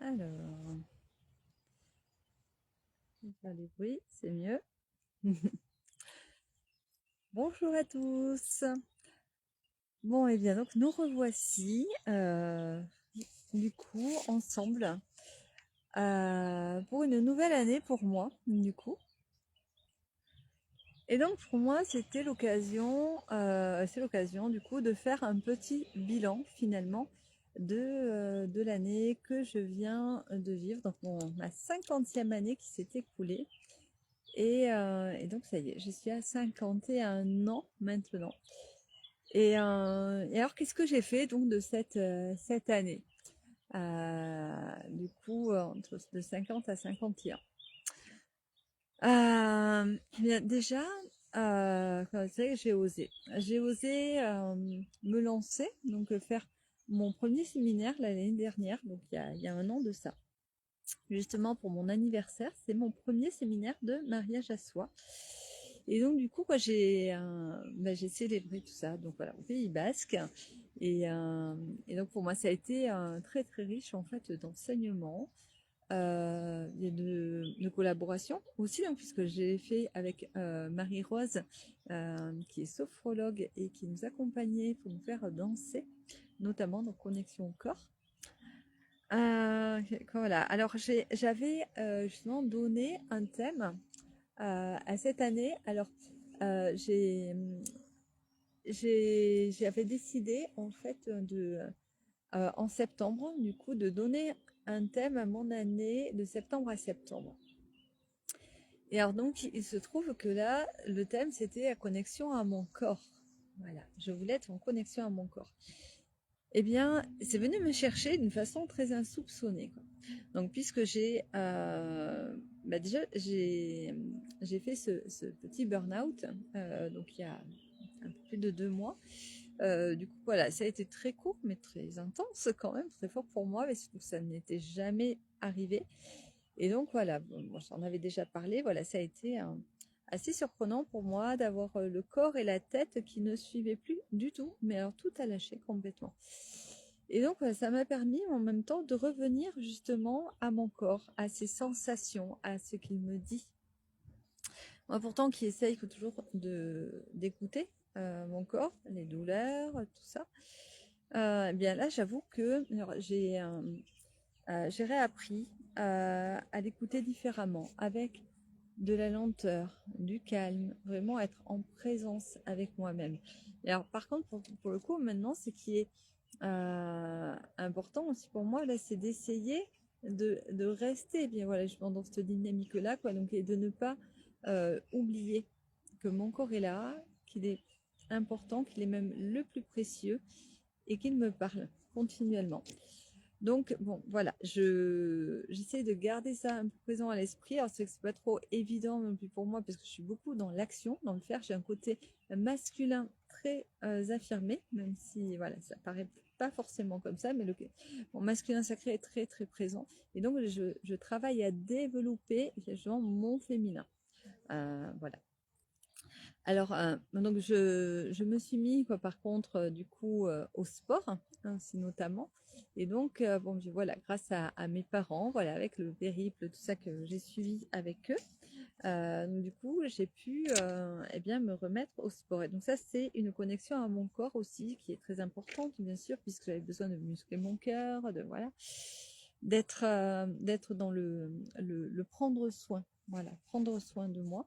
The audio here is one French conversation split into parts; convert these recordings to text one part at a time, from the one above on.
Alors, je vais faire les bruits, c'est mieux. Bonjour à tous. Bon, et bien donc nous revoici du coup ensemble pour une nouvelle année pour moi du coup. Et donc pour moi c'est l'occasion du coup de faire un petit bilan finalement de l'année que je viens de vivre, donc ma 50e année qui s'est écoulée. Et donc ça y est, je suis à 51 ans maintenant. Et alors qu'est-ce que j'ai fait donc de cette année du coup de 50 à 51. Eh bien déjà, vous savez, j'ai osé me lancer, donc faire mon premier séminaire l'année dernière, donc il y a un an de ça, justement pour mon anniversaire. C'est mon premier séminaire de mariage à soi. Et donc du coup, j'ai célébré tout ça, donc voilà, au Pays Basque. Et donc pour moi, ça a été très très riche en fait d'enseignement et de collaboration aussi, hein, puisque j'ai fait avec Marie-Rose, qui est sophrologue et qui nous accompagnait pour nous faire danser, notamment dans Connexion au corps. Voilà. Alors j'avais justement donné un thème à cette année. Alors euh, j'ai j'avais décidé en fait en septembre du coup de donner un thème à mon année de septembre à septembre. Et alors donc il se trouve que là le thème c'était la connexion à mon corps. Voilà, je voulais être en connexion à mon corps. Eh bien, c'est venu me chercher d'une façon très insoupçonnée, quoi. Donc, puisque déjà, j'ai fait ce petit burn-out, donc il y a un peu plus de 2 mois. Du coup, voilà, ça a été très court, mais très intense quand même, très fort pour moi, parce que ça n'était jamais arrivé. Et donc, voilà, bon, moi, j'en avais déjà parlé, voilà, ça a été assez surprenant pour moi d'avoir le corps et la tête qui ne suivaient plus du tout, mais alors tout a lâché complètement. Et donc, ça m'a permis en même temps de revenir justement à mon corps, à ses sensations, à ce qu'il me dit. Moi, pourtant, qui essaye toujours d'écouter mon corps, les douleurs, tout ça. Eh bien là, j'avoue que j'ai réappris à l'écouter différemment, avec de la lenteur, du calme, vraiment être en présence avec moi-même. Et alors, par contre, pour le coup, maintenant, ce qui est important aussi pour moi, là, c'est d'essayer de rester, bien voilà, je pense dans cette dynamique-là, quoi, donc, et de ne pas oublier que mon corps est là, qu'il est important, qu'il est même le plus précieux et qu'il me parle continuellement. Donc, bon, voilà, j'essaie de garder ça un peu présent à l'esprit. Alors, c'est que c'est pas trop évident non plus pour moi parce que je suis beaucoup dans l'action, dans le faire. J'ai un côté masculin très affirmé, même si, voilà, ça paraît pas forcément comme ça, mais mon masculin sacré est très, très présent. Et donc, je travaille à développer justement mon féminin. Voilà. Alors, donc je me suis mis, quoi, par contre, du coup, au sport, hein, aussi notamment. Et donc, bon, voilà, grâce à mes parents, voilà, avec le périple, tout ça que j'ai suivi avec eux, donc du coup, j'ai pu, eh bien, me remettre au sport. Et donc ça, c'est une connexion à mon corps aussi, qui est très importante, bien sûr, puisque j'avais besoin de muscler mon cœur, de voilà, d'être dans le prendre soin, voilà, prendre soin de moi.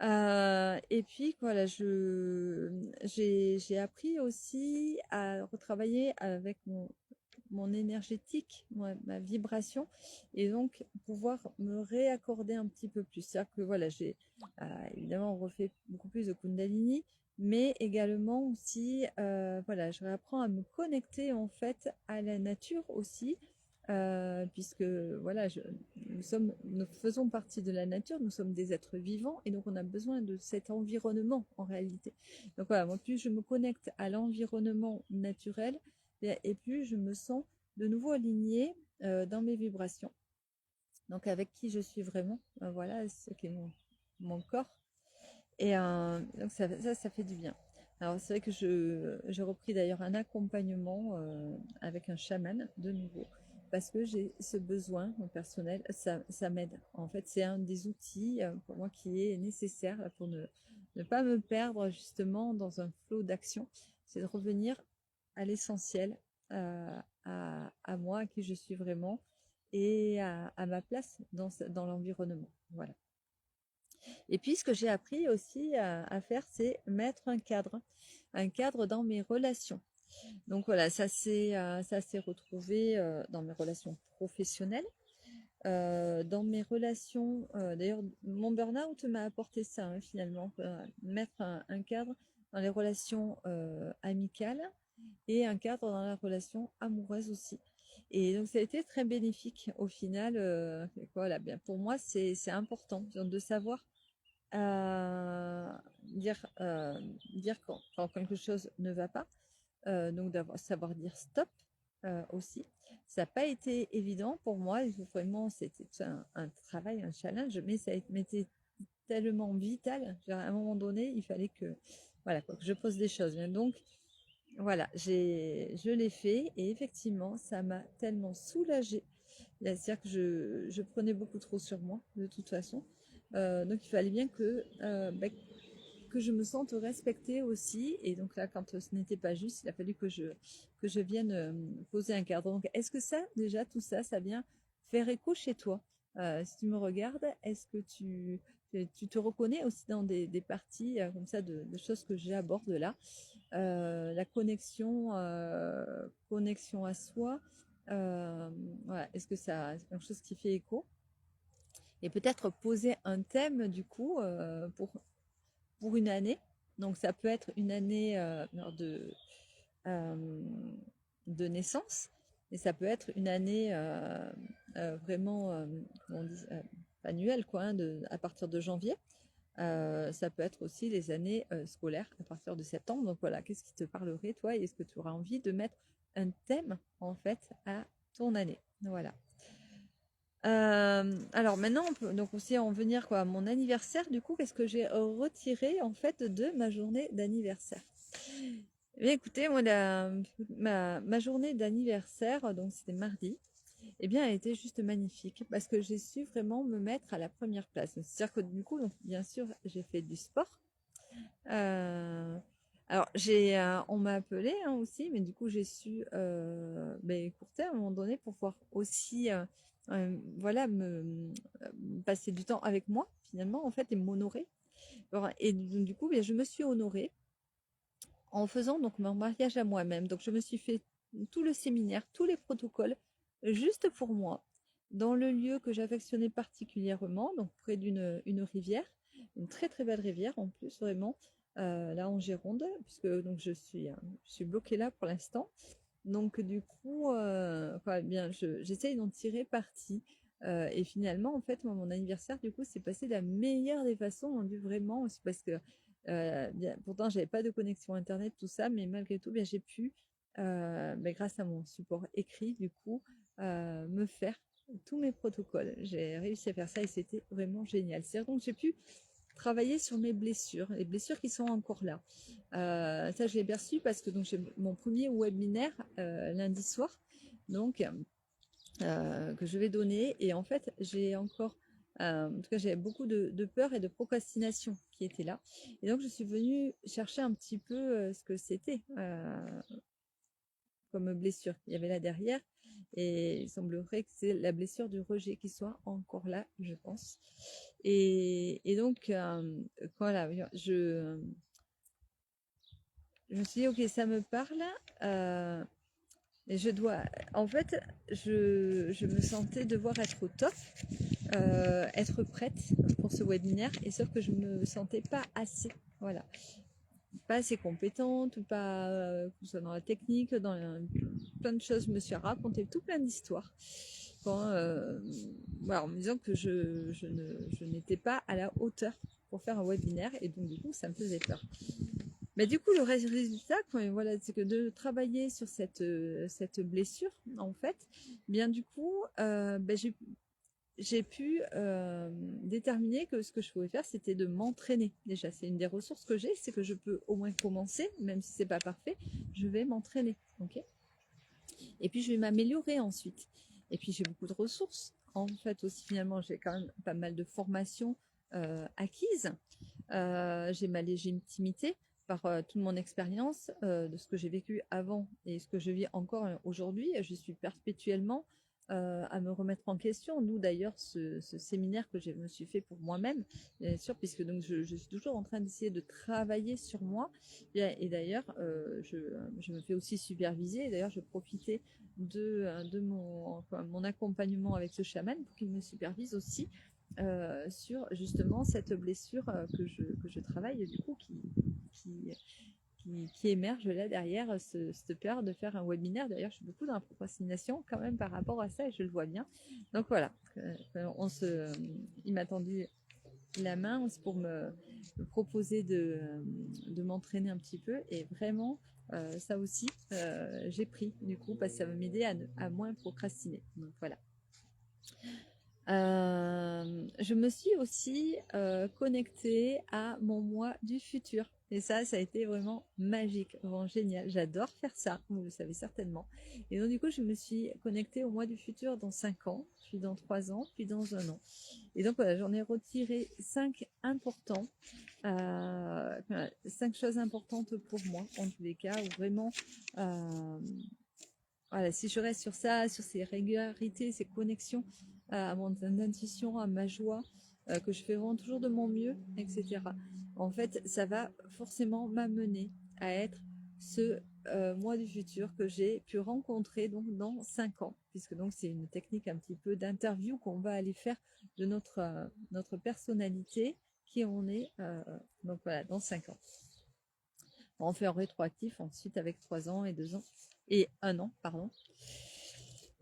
Et puis voilà, j'ai appris aussi à retravailler avec mon énergétique, ma vibration, et donc pouvoir me réaccorder un petit peu plus. C'est-à-dire que voilà, j'ai évidemment refait beaucoup plus de Kundalini, mais également aussi, voilà, je réapprends à me connecter en fait à la nature aussi, puisque voilà, nous faisons partie de la nature, nous sommes des êtres vivants et donc on a besoin de cet environnement en réalité. Donc voilà, moi plus je me connecte à l'environnement naturel et plus je me sens de nouveau alignée dans mes vibrations. Donc avec qui je suis vraiment, voilà, ce qui est mon corps. Et donc ça fait du bien. Alors c'est vrai que j'ai repris d'ailleurs un accompagnement avec un chaman de nouveau. parce que j'ai ce besoin personnel, ça m'aide. En fait, c'est un des outils pour moi qui est nécessaire pour ne pas me perdre justement dans un flot d'action. C'est de revenir à l'essentiel, à moi, à qui je suis vraiment et à ma place dans l'environnement. Voilà. Et puis, ce que j'ai appris aussi à faire, c'est mettre un cadre dans mes relations. Donc voilà, ça s'est retrouvé dans mes relations professionnelles, dans mes relations. D'ailleurs, mon burn-out m'a apporté ça hein, finalement, mettre un cadre dans les relations amicales et un cadre dans la relation amoureuse aussi. Et donc ça a été très bénéfique au final. Voilà, bien pour moi c'est important de savoir dire quand quelque chose ne va pas. Donc savoir dire stop aussi. Ça n'a pas été évident pour moi. Vraiment, c'était un travail, un challenge, mais ça m'était tellement vital. À un moment donné, il fallait que, voilà, quoi, que je pose des choses. Donc, voilà, je l'ai fait et effectivement, ça m'a tellement soulagée. C'est-à-dire que je prenais beaucoup trop sur moi, de toute façon. Donc, il fallait bien que je me sente respectée aussi. Et donc là, quand ce n'était pas juste, il a fallu que je vienne poser un cadre. Donc, est-ce que ça, déjà, tout ça, ça vient faire écho chez toi? Si tu me regardes, est-ce que tu te reconnais aussi dans des parties comme ça de choses que j'aborde là? La connexion à soi. Voilà. Est-ce que ça, c'est quelque chose qui fait écho? Et peut-être poser un thème du coup pour une année. Donc ça peut être une année euh, de naissance, et ça peut être une année vraiment on dit, annuelle, quoi, hein, à partir de janvier. Ça peut être aussi les années scolaires à partir de septembre. Donc voilà, qu'est-ce qui te parlerait toi et est-ce que tu auras envie de mettre un thème en fait à ton année? Voilà. Alors maintenant, on peut donc aussi en venir quoi, à mon anniversaire. Du coup, qu'est-ce que j'ai retiré en fait de ma journée d'anniversaire? Eh bien, écoutez, moi, ma journée d'anniversaire, donc c'était mardi, eh bien, elle était juste magnifique parce que j'ai su vraiment me mettre à la première place. C'est-à-dire que du coup, donc, bien sûr, j'ai fait du sport. Euh, alors, on m'a appelé hein, aussi, mais du coup, j'ai su écourter à un moment donné pour pouvoir aussi, voilà, passer du temps avec moi finalement en fait et m'honorer. Et du coup, bien, je me suis honorée en faisant donc mon mariage à moi-même. Donc, je me suis fait tout le séminaire, tous les protocoles, juste pour moi, dans le lieu que j'affectionnais particulièrement, donc près d'une rivière, une très très belle rivière en plus, vraiment, là en Gironde, puisque donc je suis bloquée là pour l'instant. Donc du coup, bien, j'essaye d'en tirer parti. Et finalement, en fait, mon anniversaire, du coup, s'est passé de la meilleure des façons, hein, vraiment, c'est parce que bien, pourtant, j'avais pas de connexion internet, tout ça, mais malgré tout, bien, j'ai pu, grâce à mon support écrit, du coup, me faire tous mes protocoles. J'ai réussi à faire ça et c'était vraiment génial. C'est-à-dire donc j'ai pu travailler sur mes blessures, les blessures qui sont encore là. Ça, je l'ai perçu parce que donc j'ai mon premier webinaire lundi soir, donc que je vais donner. Et en fait, j'ai encore, en tout cas, j'avais beaucoup de peur et de procrastination qui étaient là. Et donc, je suis venue chercher un petit peu ce que c'était comme blessure qu'il y avait là derrière. Et il semblerait que c'est la blessure du rejet qui soit encore là, je pense. Et donc, voilà, je me suis dit, ok, ça me parle. Et je dois, en fait, je me sentais devoir être au top, être prête pour ce webinaire, et sauf que je me sentais pas assez, voilà, pas assez compétente, ou pas, que ce soit dans la technique, plein de choses. Je me suis raconté tout plein d'histoires, voilà, en me disant que je n'étais pas à la hauteur pour faire un webinaire, et donc du coup, ça me faisait peur. Mais du coup, le résultat, voilà, c'est que de travailler sur cette blessure, en fait, bien du coup, j'ai pu déterminer que ce que je pouvais faire, c'était de m'entraîner. Déjà, c'est une des ressources que j'ai, c'est que je peux au moins commencer, même si c'est pas parfait, je vais m'entraîner, ok. Et puis je vais m'améliorer ensuite. Et puis j'ai beaucoup de ressources. En fait aussi finalement j'ai quand même pas mal de formations acquises. J'ai ma légitimité par toute mon expérience de ce que j'ai vécu avant et ce que je vis encore aujourd'hui. Je suis perpétuellement à me remettre en question. Nous d'ailleurs, ce séminaire que je me suis fait pour moi-même, bien sûr, puisque donc je suis toujours en train d'essayer de travailler sur moi. Et d'ailleurs, je me fais aussi superviser. Et d'ailleurs, je profitais mon accompagnement avec ce chaman pour qu'il me supervise aussi sur justement cette blessure que je travaille du coup qui, qui émerge là derrière cette peur de faire un webinaire. D'ailleurs, je suis beaucoup dans la procrastination quand même par rapport à ça et je le vois bien. Donc voilà, il m'a tendu la main pour me proposer de m'entraîner un petit peu et vraiment ça aussi j'ai pris du coup parce que ça va m'aider à moins procrastiner. Donc voilà. Je me suis aussi connectée à mon moi du futur. Et ça a été vraiment magique, vraiment génial. J'adore faire ça, vous le savez certainement. Et donc du coup, je me suis connectée au moi du futur dans 5 ans, puis dans 3 ans, puis dans 1 an. Et donc voilà, j'en ai retiré 5 importants, 5 choses importantes pour moi, en tous les cas, où vraiment... voilà, si je reste sur ça, sur ces régularités, ces connexions à mon intuition, à ma joie, que je fais vraiment toujours de mon mieux, etc. En fait, ça va forcément m'amener à être ce moi du futur que j'ai pu rencontrer donc dans 5 ans, puisque donc c'est une technique un petit peu d'interview qu'on va aller faire de notre personnalité, qui on est donc voilà dans 5 ans. On fait un rétroactif ensuite avec 3 ans et 2 ans et 1 an, pardon.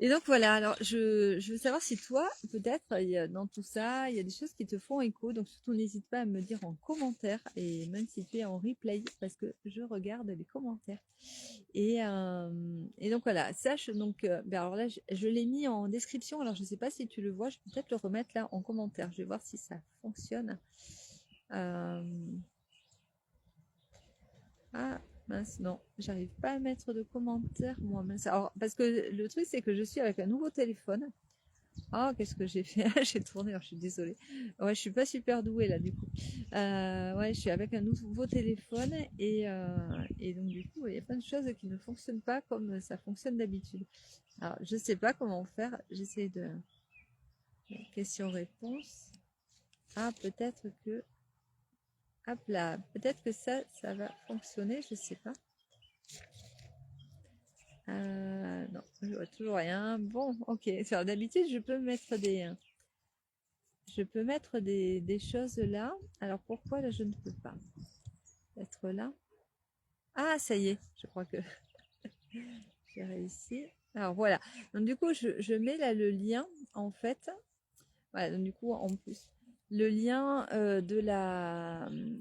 Et donc voilà, alors je veux savoir si toi, peut-être, dans tout ça, il y a des choses qui te font écho, donc surtout n'hésite pas à me dire en commentaire, et même si tu es en replay, parce que je regarde les commentaires. Et donc voilà, sache donc, ben alors là, je l'ai mis en description, alors je sais pas si tu le vois, je peux peut-être le remettre là en commentaire, je vais voir si ça fonctionne. Ah, mince, non, j'arrive pas à mettre de commentaires, moi, mince. Alors, parce que le truc, c'est que je suis avec un nouveau téléphone. Oh, qu'est-ce que j'ai fait? J'ai tourné, alors je suis désolée. Ouais, je suis pas super douée là, du coup. Ouais, je suis avec un nouveau téléphone et donc, du coup, il y a plein de choses qui ne fonctionnent pas comme ça fonctionne d'habitude. Alors, je sais pas comment faire. J'essaie de. Question-réponse. Ah, peut-être que. Hop là, peut-être que ça va fonctionner, je sais pas. Non, je vois toujours rien. Bon, ok. D'habitude, je peux mettre des choses là. Alors pourquoi là je ne peux pas être là? Ah, ça y est, je crois que j'ai réussi. Alors voilà. Donc du coup, je mets là le lien en fait. Voilà, donc du coup, en plus, le lien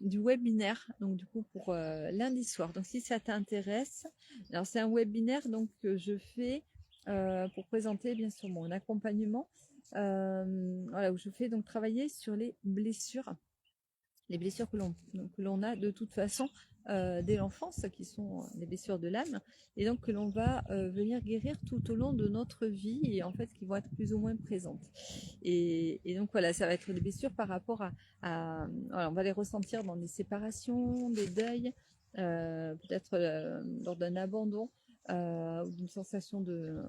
du webinaire, donc du coup pour lundi soir. Donc si ça t'intéresse, alors c'est un webinaire donc que je fais pour présenter bien sûr mon accompagnement, voilà, où je fais donc travailler sur les blessures que l'on a de toute façon dès l'enfance, qui sont des blessures de l'âme, et donc que l'on va venir guérir tout au long de notre vie, et en fait qui vont être plus ou moins présentes. Et donc voilà, ça va être des blessures par rapport voilà, on va les ressentir dans des séparations, des deuils, peut-être lors d'un abandon, ou d'une sensation de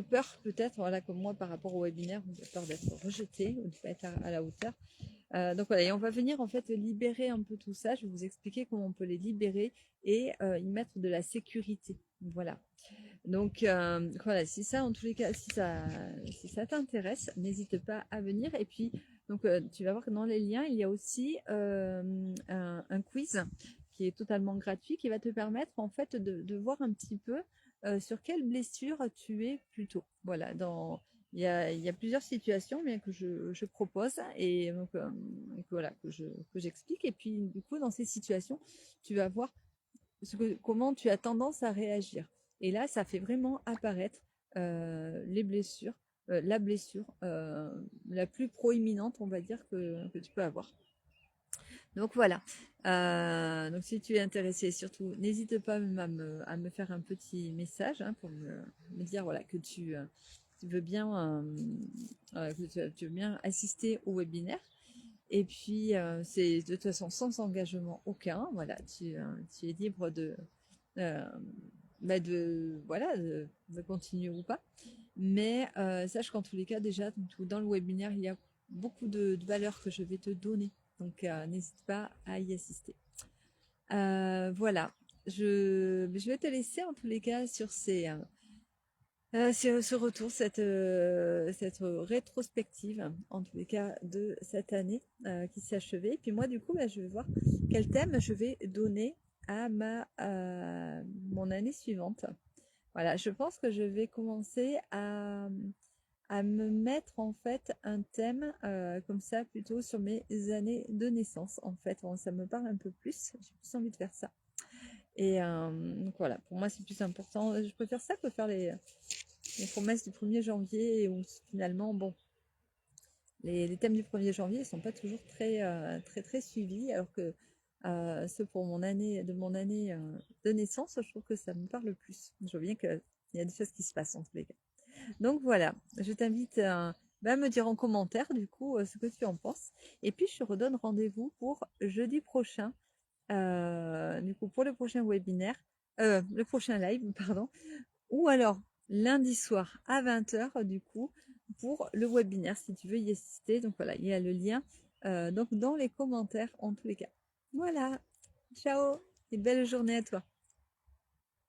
peur peut-être, voilà, comme moi par rapport au webinaire, de peur d'être rejeté ou de ne pas être à la hauteur. Donc voilà, et on va venir en fait libérer un peu tout ça. Je vais vous expliquer comment on peut les libérer et y mettre de la sécurité. Voilà. Donc voilà, si ça, en tous les cas, si ça t'intéresse, n'hésite pas à venir. Et puis, donc tu vas voir que dans les liens, il y a aussi un quiz qui est totalement gratuit, qui va te permettre en fait de voir un petit peu sur quelle blessure tu es plutôt. Voilà, il y a plusieurs situations bien que je propose et donc voilà que j'explique. Et puis du coup, dans ces situations, tu vas voir comment tu as tendance à réagir. Et là, ça fait vraiment apparaître les blessures, la blessure la plus proéminente, on va dire, que tu peux avoir. Donc voilà. Donc si tu es intéressé, surtout, n'hésite pas à me faire un petit message pour me dire voilà que tu veux bien tu veux bien assister au webinaire. Et puis c'est de toute façon sans engagement aucun. Voilà, tu es libre euh, voilà de continuer ou pas. Mais sache qu'en tous les cas déjà dans le webinaire il y a beaucoup de valeurs que je vais te donner. Donc, n'hésite pas à y assister. Voilà, je vais te laisser en tous les cas sur sur ce retour, cette rétrospective, en tous les cas, de cette année qui s'est achevée. Et puis moi, du coup, bah, je vais voir quel thème je vais donner à mon année suivante. Voilà, je pense que je vais commencer à me mettre en fait un thème comme ça plutôt sur mes années de naissance en fait. Bon, ça me parle un peu plus, j'ai plus envie de faire ça. Et donc voilà, pour moi c'est plus important. Je préfère ça que faire les promesses du 1er janvier où finalement, bon, les thèmes du 1er janvier ne sont pas toujours très suivis alors que ceux pour mon année de naissance, je trouve que ça me parle plus. Je vois bien qu'il y a des choses qui se passent en tous les cas. Donc voilà, je t'invite à me dire en commentaire du coup ce que tu en penses. Et puis je te redonne rendez-vous pour jeudi prochain, du coup pour le prochain webinaire, le prochain live, pardon, ou alors lundi soir à 20h du coup pour le webinaire si tu veux y assister. Donc voilà, il y a le lien donc dans les commentaires en tous les cas. Voilà, ciao et belle journée à toi.